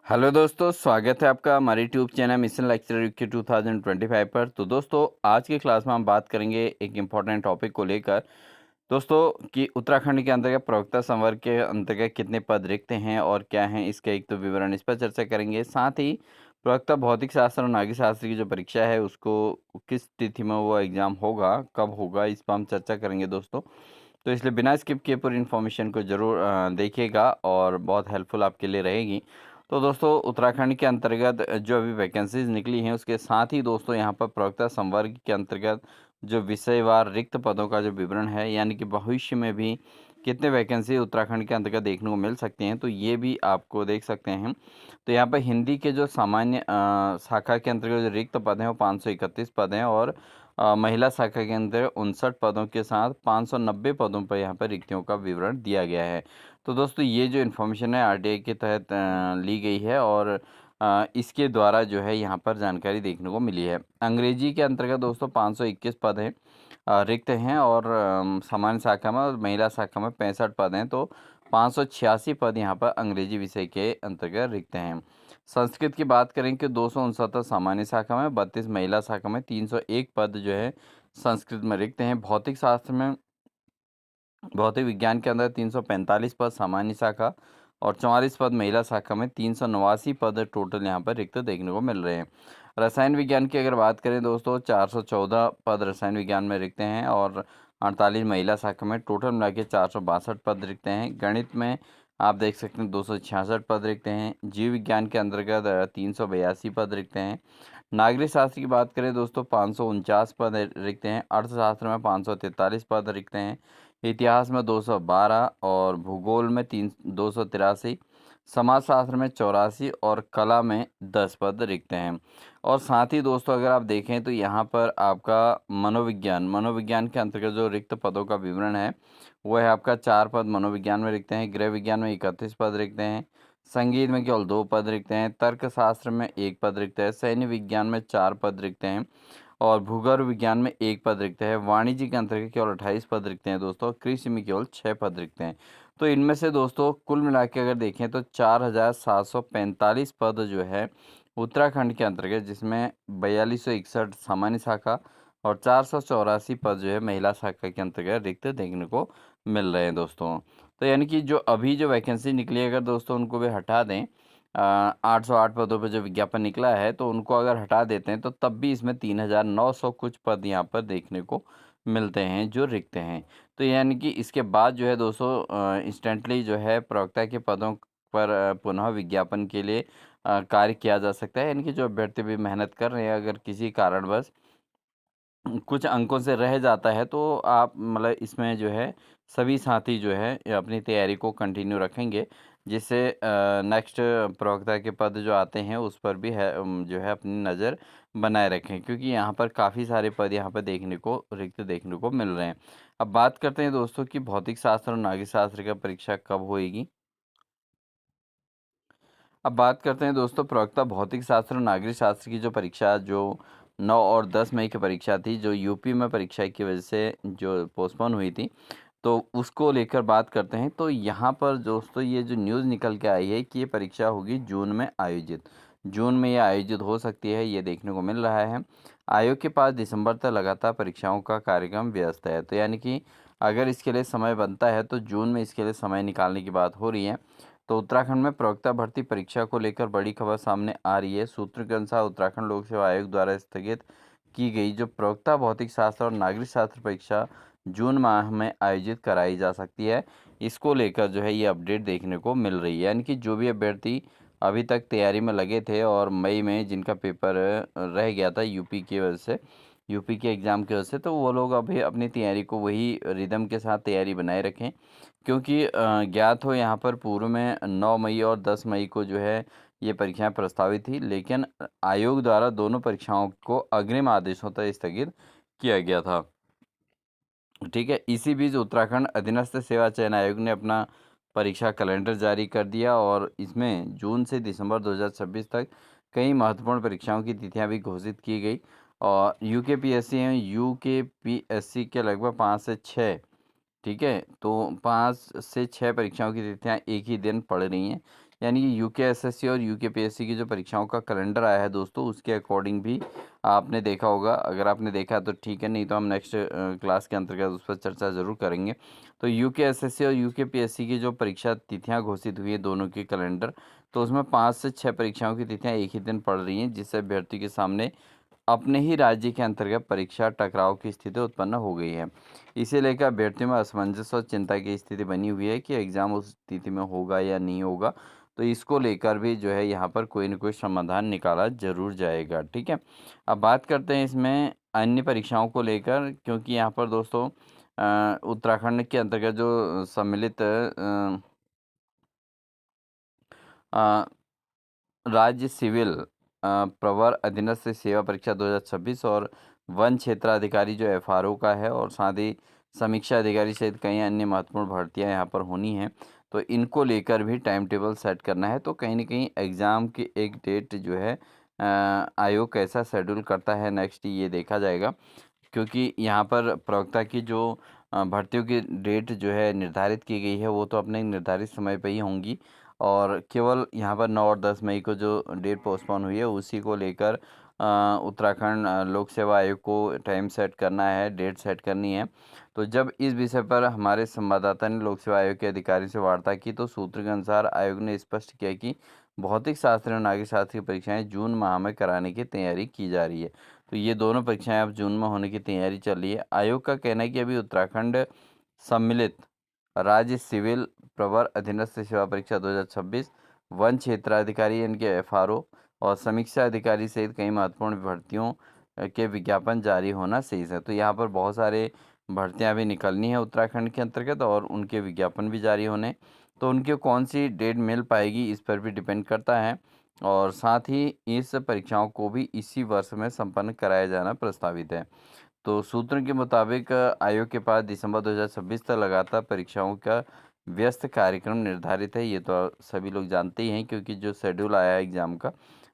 Hello दोस्तों, स्वागत है आपका हमारे YouTube channel mission lecturer UK 2025 पर। तो दोस्तों, आज की क्लास में हम बात करेंगे एक इम्पॉर्टेंट टॉपिक को लेकर दोस्तों कि उत्तराखंड के अंतर्गत प्रवक्ता संवर्ग के अंतर्गत कितने पद रिक्त हैं और क्या हैं, इसका एक तो विवरण इस पर चर्चा करेंगे। साथ ही प्रवक्ता भौतिक शास्त्र और नागरिक शास्त्र की जो परीक्षा है उसको किस तिथि में वो एग्ज़ाम होगा, कब होगा, इस पर हम चर्चा करेंगे दोस्तों। तो इसलिए बिना स्किप किए पूरी इन्फॉर्मेशन को ज़रूर देखिएगा और बहुत हेल्पफुल आपके लिए रहेगी। तो दोस्तों, उत्तराखंड के अंतर्गत जो अभी वैकेंसीज निकली हैं उसके साथ ही दोस्तों यहाँ पर प्रवक्ता संवर्ग के अंतर्गत जो विषयवार रिक्त पदों का जो विवरण है, यानी कि भविष्य में भी कितने वैकेंसी उत्तराखंड के अंतर्गत देखने को मिल सकती हैं, तो ये भी आपको देख सकते हैं। तो यहाँ पर हिंदी के जो सामान्य शाखा के अंतर्गत जो रिक्त पद हैं वो 531 पद हैं और महिला शाखा के अंदर 59 पदों के साथ 590 पदों पर यहाँ पर रिक्तियों का विवरण दिया गया है। तो दोस्तों, ये जो इन्फॉर्मेशन है आरटीआई के तहत ली गई है और इसके द्वारा जो है यहाँ पर जानकारी देखने को मिली है। अंग्रेजी के अंतर्गत दोस्तों 521 पद हैं, रिक्त हैं और सामान्य शाखा में और महिला शाखा में 65 पद हैं। तो 586 पद यहाँ पर अंग्रेजी विषय के अंतर्गत रिक्त हैं। संस्कृत की बात करें कि 269 सामान्य शाखा में, 32 महिला शाखा में, 301 पद जो है संस्कृत में रिक्त हैं। भौतिक शास्त्र में भौतिक विज्ञान के अंदर 345 पद सामान्य शाखा और 44 पद महिला शाखा में, 389 पद टोटल यहाँ पर रिक्त देखने को मिल रहे हैं। रसायन विज्ञान की अगर बात करें दोस्तों, 414 पद रसायन विज्ञान में रिक्त हैं और 48 महिला शाखा में, टोटल मिला के 462 पद रिक्त हैं। गणित में आप देख सकते हैं 266 पद रिक्त हैं। जीव विज्ञान के अंतर्गत 382 पद रिक्त हैं। नागरिक शास्त्र की बात करें दोस्तों, 549 पद रिक्त हैं। अर्थशास्त्र में 543 पद रिक्त हैं। इतिहास में 212 और भूगोल में 283, समाजशास्त्र में 84 और कला में 10 पद रिक्त हैं। और साथ ही दोस्तों, अगर आप देखें तो यहाँ पर आपका मनोविज्ञान के अंतर्गत जो रिक्त पदों का विवरण है वो है आपका 4 पद मनोविज्ञान में रिक्त हैं। गृह विज्ञान में 31 पद रिक्त हैं। संगीत में केवल 2 पद रिक्त हैं। तर्कशास्त्र में 1 पद रिक्त है। सैन्य विज्ञान में 4 पद रिक्त हैं और भूगर्भ विज्ञान में 1 पद रिक्त है। वाणिज्य के अंतर्गत केवल 28 पद रिक्त हैं दोस्तों। कृषि में केवल 6 पद रिक्त हैं। तो इनमें से दोस्तों कुल मिला के अगर देखें तो 4745 पद जो है उत्तराखंड के अंतर्गत, जिसमें 4261 सामान्य शाखा और 484 पद जो है महिला शाखा के अंतर्गत रिक्त देखने को मिल रहे हैं दोस्तों। तो यानी कि जो अभी जो वैकेंसी निकली है, अगर दोस्तों उनको भी हटा दें, 808 पदों पर जो विज्ञापन निकला है तो उनको अगर हटा देते हैं तो तब भी इसमें 3900 कुछ पद यहाँ पर देखने को मिलते हैं जो रिक्त हैं। तो यानी कि इसके बाद जो है दोस्तों इंस्टेंटली जो है प्रवक्ता के पदों पर पुनः विज्ञापन के लिए कार्य किया जा सकता है। यानी कि जो अभ्यर्थी भी मेहनत कर रहे हैं, अगर किसी कारणवश कुछ अंकों से रह जाता है तो आप मतलब इसमें जो है सभी साथी जो है ये अपनी तैयारी को कंटिन्यू रखेंगे, जिससे नेक्स्ट प्रवक्ता के पद जो आते हैं उस पर भी है जो है अपनी नज़र बनाए रखें, क्योंकि यहाँ पर काफ़ी सारे पद यहाँ पर देखने को रिक्त देखने को मिल रहे हैं। अब बात करते हैं दोस्तों कि भौतिक शास्त्र और नागरिक शास्त्र का परीक्षा कब होएगी। अब बात करते हैं दोस्तों प्रवक्ता भौतिक शास्त्र और नागरिक शास्त्र की जो परीक्षा जो 9 और 10 मई की परीक्षा थी, जो यूपी में परीक्षा की वजह से जो पोस्टपोन हुई थी, तो उसको लेकर बात करते हैं। तो यहाँ पर दोस्तों ये जो न्यूज़ निकल के आई है कि ये परीक्षा होगी जून में आयोजित। जून में ये आयोजित हो सकती है, ये देखने को मिल रहा है। आयोग के पास दिसंबर तक लगातार परीक्षाओं का कार्यक्रम व्यस्त है। तो यानी कि अगर इसके लिए समय बनता है तो जून में इसके लिए समय निकालने की बात हो रही है। तो उत्तराखंड में प्रवक्ता भर्ती परीक्षा को लेकर बड़ी खबर सामने आ रही है। सूत्र के अनुसार उत्तराखंड लोक सेवा आयोग द्वारा स्थगित की गई जो प्रवक्ता भौतिक शास्त्र और नागरिक शास्त्र परीक्षा जून माह में आयोजित कराई जा सकती है, इसको लेकर जो है ये अपडेट देखने को मिल रही है। यानी कि जो भी अभ्यर्थी अभी तक तैयारी में लगे थे और मई में जिनका पेपर रह गया था यूपी की वजह से, यूपी के एग्ज़ाम की वजह से, तो वो लोग अभी अपनी तैयारी को वही रिदम के साथ तैयारी बनाए रखें, क्योंकि ज्ञात हो यहाँ पर पूर्व में 9 मई और 10 मई को जो है ये परीक्षाएं प्रस्तावित थी, लेकिन आयोग द्वारा दोनों परीक्षाओं को अग्रिम आदेशों तक स्थगित किया गया था। ठीक है, इसी बीच उत्तराखंड अधीनस्थ सेवा चयन आयोग ने अपना परीक्षा कैलेंडर जारी कर दिया और इसमें जून से दिसंबर 2026 तक कई महत्वपूर्ण परीक्षाओं की तिथियां भी घोषित की गई। और यूकेपीएससी हैं, यूकेपीएससी के लगभग 5 से 6, ठीक है, तो 5 से 6 परीक्षाओं की तिथियां एक ही दिन पड़ रही हैं। यानी कि यूकेएसएससी और यूकेपीएससी की जो परीक्षाओं का कैलेंडर आया है दोस्तों, उसके अकॉर्डिंग भी आपने देखा होगा। अगर आपने देखा तो ठीक है, नहीं तो हम नेक्स्ट क्लास के अंतर्गत उस पर चर्चा ज़रूर करेंगे। तो यूकेएसएससी और यूकेपीएससी की जो परीक्षा तिथियां घोषित हुई है दोनों के कैलेंडर, तो उसमें 5 से 6 परीक्षाओं की तिथियां एक ही दिन पड़ रही हैं, जिससे अभ्यर्थी के सामने अपने ही राज्य के अंतर्गत परीक्षा टकराव की स्थिति उत्पन्न हो गई है। इसे लेकर अभ्यर्थियों में असमंजस और चिंता की स्थिति बनी हुई है कि एग्ज़ाम उस स्थिति में होगा या नहीं होगा। तो इसको लेकर भी जो है यहाँ पर कोई न कोई समाधान निकाला ज़रूर जाएगा, ठीक है। अब बात करते हैं इसमें अन्य परीक्षाओं को लेकर, क्योंकि यहाँ पर दोस्तों उत्तराखंड के अंतर्गत जो सम्मिलित अ, राज्य सिविल प्रवर अधीनस्थ सेवा परीक्षा 2026 और वन क्षेत्राधिकारी जो एफआरओ का है, और साथ ही समीक्षा अधिकारी सहित कई अन्य महत्वपूर्ण भर्तियां यहाँ पर होनी हैं। तो इनको लेकर भी टाइम टेबल सेट करना है। तो कहीं ना कहीं एग्ज़ाम की एक डेट जो है आयोग कैसा शेड्यूल करता है नेक्स्ट, ये देखा जाएगा। क्योंकि यहाँ पर प्रवक्ता की जो भर्तियों की डेट जो है निर्धारित की गई है, वो तो अपने निर्धारित समय पे ही होंगी, और केवल यहाँ पर 9 और 10 मई को जो डेट पोस्टपोन हुई है, उसी को लेकर उत्तराखंड लोक सेवा आयोग को टाइम सेट करना है, डेट सेट करनी है। तो जब इस विषय पर हमारे संवाददाता ने लोक सेवा आयोग के अधिकारी से वार्ता की, तो सूत्र के अनुसार आयोग ने स्पष्ट किया कि भौतिक शास्त्र और नागरिक शास्त्र की परीक्षाएं जून माह में कराने की तैयारी की जा रही है। तो ये दोनों परीक्षाएं अब जून में होने की तैयारी चल रही है। आयोग का कहना है कि अभी उत्तराखंड सम्मिलित राज्य सिविल प्रवर अधीनस्थ सेवा परीक्षा 2026, वन क्षेत्राधिकारी यानी कि एफआरओ और समीक्षा अधिकारी सहित कई महत्वपूर्ण भर्तियों के विज्ञापन जारी होना शेष है। तो यहाँ पर बहुत सारे भर्तियाँ भी निकलनी है उत्तराखंड के अंतर्गत, और उनके विज्ञापन भी जारी होने। तो उनकी कौन सी डेट मिल पाएगी, इस पर भी डिपेंड करता है। और साथ ही इस परीक्षाओं को भी इसी वर्ष में संपन्न कराया जाना प्रस्तावित है। तो सूत्रों के मुताबिक आयोग के पास दिसंबर 2026 तक लगातार परीक्षाओं का व्यस्त कार्यक्रम निर्धारित है। ये तो सभी लोग जानते ही हैं, क्योंकि जो शेड्यूल आया है एग्ज़ाम का,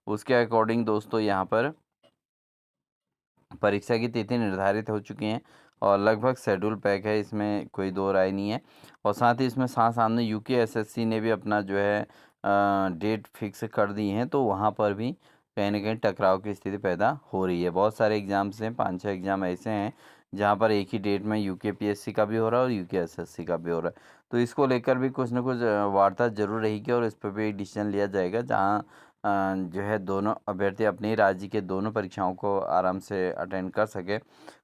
उसके अकॉर्डिंग दोस्तों यहाँ पर परीक्षा की तिथि निर्धारित हो चुकी हैं और लगभग शेड्यूल पैक है, इसमें कोई दो राय नहीं है। और साथ ही इसमें साथ सामने यूकेएसएससी ने भी अपना जो है डेट फिक्स कर दी हैं, तो वहाँ पर भी कहीं ना कहीं टकराव की स्थिति पैदा हो रही है। बहुत सारे एग्ज़ाम्स हैं, 5-6 एग्ज़ाम ऐसे हैं जहाँ पर एक ही डेट में यूकेपीएससी का भी हो रहा है और यूकेएसएससी का भी हो रहा है। तो इसको लेकर भी कुछ ना कुछ वार्ता जरूर रहेगी, और इस पर भी डिसीजन लिया जाएगा, जहाँ जो है दोनों अभ्यर्थी अपने ही राज्य के दोनों परीक्षाओं को आराम से अटेंड कर सके।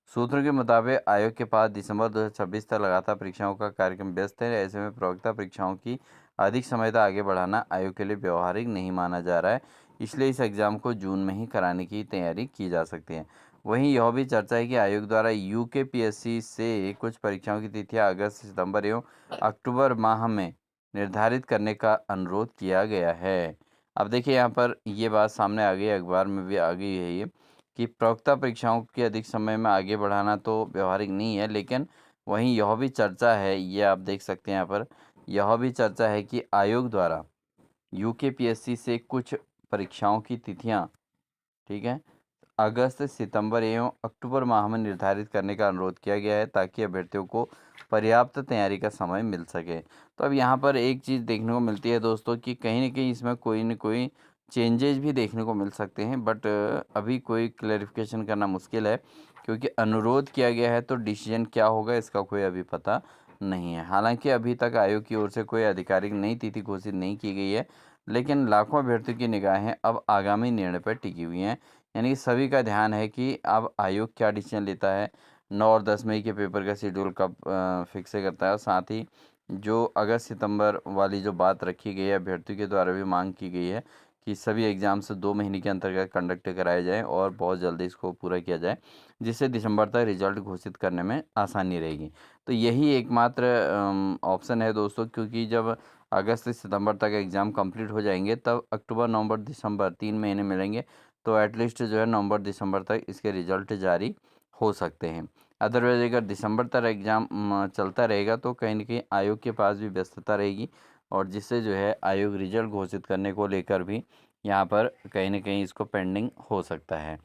सूत्रों के मुताबिक आयोग के पास दिसंबर 2026 तक लगातार परीक्षाओं का कार्यक्रम व्यस्त है। ऐसे में प्रवक्ता परीक्षाओं की अधिक समय तक आगे बढ़ाना आयोग के लिए व्यवहारिक नहीं माना जा रहा है, इसलिए इस एग्ज़ाम को जून में ही कराने की तैयारी की जा सकती है। वहीं यह भी चर्चा है कि आयोग द्वारा यूकेपीएससी से कुछ परीक्षाओं की तिथियां अगस्त, सितंबर एवं अक्टूबर माह में निर्धारित करने का अनुरोध किया गया है। अब देखिए यहाँ पर ये बात सामने आ गई, अखबार में भी आ गई है ये, कि प्रवक्ता परीक्षाओं के अधिक समय में आगे बढ़ाना तो व्यवहारिक नहीं है, लेकिन वहीं यह भी चर्चा है, ये आप देख सकते हैं यहाँ पर, यह भी चर्चा है कि आयोग द्वारा यूकेपीएससी से कुछ परीक्षाओं की तिथियां, ठीक है, अगस्त, सितंबर एवं अक्टूबर माह में निर्धारित करने का अनुरोध किया गया है, ताकि अभ्यर्थियों को पर्याप्त तैयारी का समय मिल सके। तो अब यहाँ पर एक चीज़ देखने को मिलती है दोस्तों, कि कहीं न कहीं इसमें कोई न कोई चेंजेज भी देखने को मिल सकते हैं, बट अभी कोई क्लैरिफिकेशन करना मुश्किल है, क्योंकि अनुरोध किया गया है, तो डिसीजन क्या होगा इसका कोई अभी पता नहीं है। हालांकि अभी तक आयोग की ओर से कोई आधिकारिक नई तिथि घोषित नहीं की गई है, लेकिन लाखों अभ्यर्थियों की निगाहें अब आगामी निर्णय पर टिकी हुई हैं। यानी कि सभी का ध्यान है कि अब आयोग क्या डिसीजन लेता है, 9 और 10 मई के पेपर का शेड्यूल कब फिक्स करता है, और साथ ही जो अगस्त सितंबर वाली जो बात रखी गई है, अभ्यर्थियों के द्वारा भी मांग की गई है कि सभी एग्ज़ाम्स 2 महीने के अंतर्गत कंडक्ट कराए जाएँ और बहुत जल्दी इसको पूरा किया जाए, जिससे दिसंबर तक रिजल्ट घोषित करने में आसानी रहेगी। तो यही एकमात्र ऑप्शन है दोस्तों, क्योंकि जब अगस्त से सितंबर तक एग्ज़ाम कंप्लीट हो जाएंगे, तब अक्टूबर, नवंबर, दिसंबर 3 महीने मिलेंगे, तो एटलीस्ट जो है नवंबर दिसंबर तक इसके रिजल्ट जारी हो सकते हैं। अदरवाइज अगर दिसंबर तक एग्ज़ाम चलता रहेगा, तो कहीं ना कहीं आयोग के पास भी व्यस्तता रहेगी, और जिससे जो है आयोग रिजल्ट घोषित करने को लेकर भी यहाँ पर कहीं ना कहीं इसको पेंडिंग हो सकता है।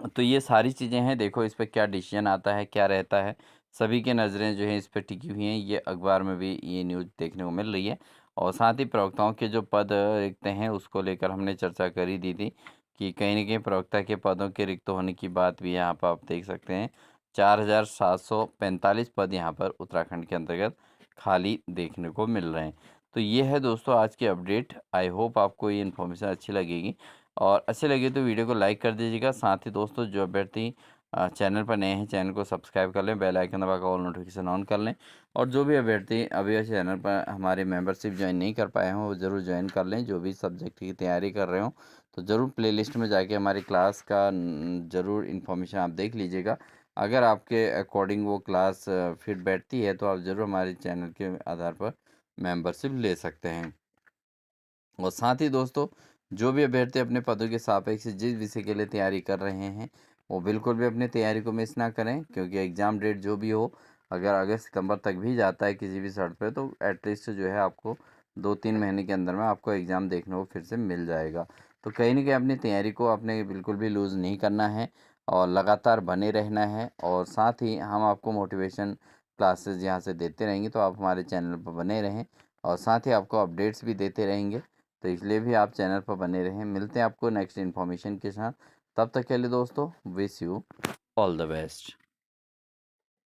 तो ये सारी चीज़ें हैं, देखो इस पे क्या डिसीजन आता है, क्या रहता है। सभी की नज़रें जो हैं इस पे टिकी हुई हैं, ये अखबार में भी ये न्यूज़ देखने को मिल रही है। और साथ ही प्रवक्ताओं के जो पद रिक्त हैं उसको लेकर हमने चर्चा कर ही दी थी कि कहीं न कहीं प्रवक्ता के पदों के रिक्त होने की बात भी यहाँ पर आप देख सकते हैं। 4745 पद यहाँ पर उत्तराखंड के अंतर्गत खाली देखने को मिल रहे हैं। तो ये है दोस्तों आज की अपडेट। आई होप आपको ये इन्फॉर्मेशन अच्छी लगेगी और अच्छी लगी तो वीडियो को लाइक कर दीजिएगा। साथ ही दोस्तों जो अभ्यर्थी चैनल पर नए हैं चैनल को सब्सक्राइब कर लें, बेल आइकन दबाकर ऑल नोटिफिकेशन ऑन कर लें और जो भी अभ्यर्थी अभी इस चैनल पर हमारे मेंबरशिप ज्वाइन नहीं कर पाए हों वो ज़रूर ज्वाइन कर लें। जो भी सब्जेक्ट की तैयारी कर रहे हो तो ज़रूर प्लेलिस्ट में जाके हमारी क्लास का ज़रूर इन्फॉर्मेशन आप देख लीजिएगा। अगर आपके अकॉर्डिंग वो क्लास फिट बैठती है तो आप ज़रूर हमारे चैनल के आधार पर मेंबरशिप ले सकते हैं। और साथ ही दोस्तों जो भी अभ्यर्थी अपने पदों के सापेक्ष जिस विषय के लिए तैयारी कर रहे हैं वो बिल्कुल भी अपनी तैयारी को मिस ना करें, क्योंकि एग्ज़ाम डेट जो भी हो अगर अगस्त सितंबर तक भी जाता है किसी भी शर्त पे तो एटलीस्ट जो है आपको 2-3 महीने के अंदर में आपको एग्ज़ाम देखने को फिर से मिल जाएगा। तो कहीं न कहीं अपनी तैयारी को आपने बिल्कुल भी लूज़ नहीं करना है और लगातार बने रहना है और साथ ही हम आपको मोटिवेशन क्लासेस यहाँ से देते रहेंगे, तो आप हमारे चैनल पर बने रहें और साथ ही आपको अपडेट्स भी देते रहेंगे। तो इसलिए भी आप चैनल पर बने रहें। मिलते हैं आपको नेक्स्ट इन्फॉर्मेशन के साथ। तब तक के लिए दोस्तों wish you all the best.